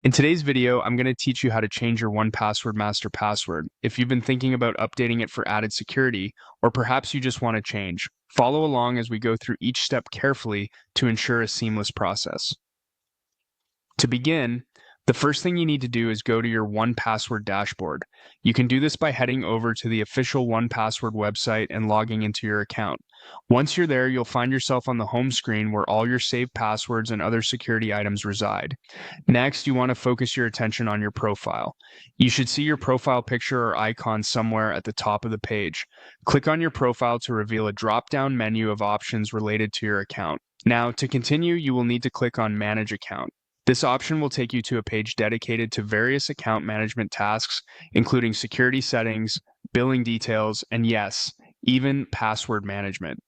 In today's video, I'm going to teach you how to change your 1Password master password. If you've been thinking about updating it for added security, or perhaps you just want to change, follow along as we go through each step carefully to ensure a seamless process. To begin, the first thing you need to do is go to your 1Password dashboard. You can do this by heading over to the official 1Password website and logging into your account. Once you're there, you'll find yourself on the home screen where all your saved passwords and other security items reside. Next, you want to focus your attention on your profile. You should see your profile picture or icon somewhere at the top of the page. Click on your profile to reveal a drop-down menu of options related to your account. Now, to continue, you will need to click on Manage Account. This option will take you to a page dedicated to various account management tasks, including security settings, billing details, and yes, even password management.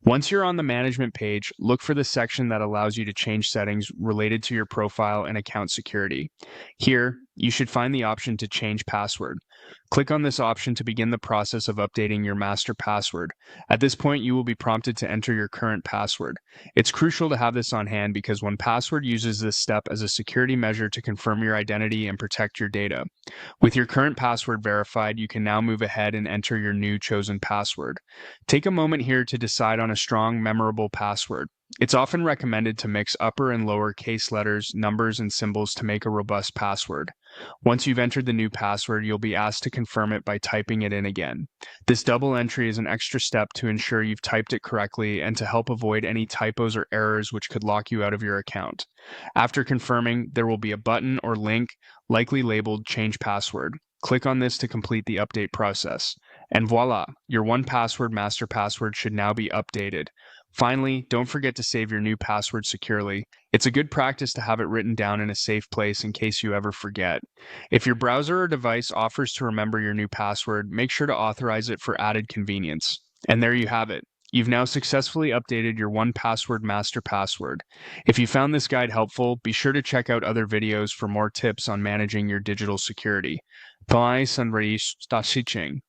Once you're on the management page, look for the section that allows you to change settings related to your profile and account security. Here, you should find the option to change password. Click on this option to begin the process of updating your master password. At this point, you will be prompted to enter your current password. It's crucial to have this on hand because 1Password uses this step as a security measure to confirm your identity and protect your data. With your current password verified, you can now move ahead and enter your new chosen password. Take a moment here to decide on a strong, memorable password. It's often recommended to mix upper and lower case letters, numbers, and symbols to make a robust password. Once you've entered the new password, you'll be asked to confirm it by typing it in again. This double entry is an extra step to ensure you've typed it correctly and to help avoid any typos or errors which could lock you out of your account. After confirming, there will be a button or link, likely labeled Change Password. Click on this to complete the update process. And voila, your 1Password master password should now be updated. Finally, don't forget to save your new password securely. It's a good practice to have it written down in a safe place in case you ever forget. If your browser or device offers to remember your new password, make sure to authorize it for added convenience. And there you have it. You've now successfully updated your 1Password master password. If you found this guide helpful, be sure to check out other videos for more tips on managing your digital security. Bye, Sunrise Stasiching.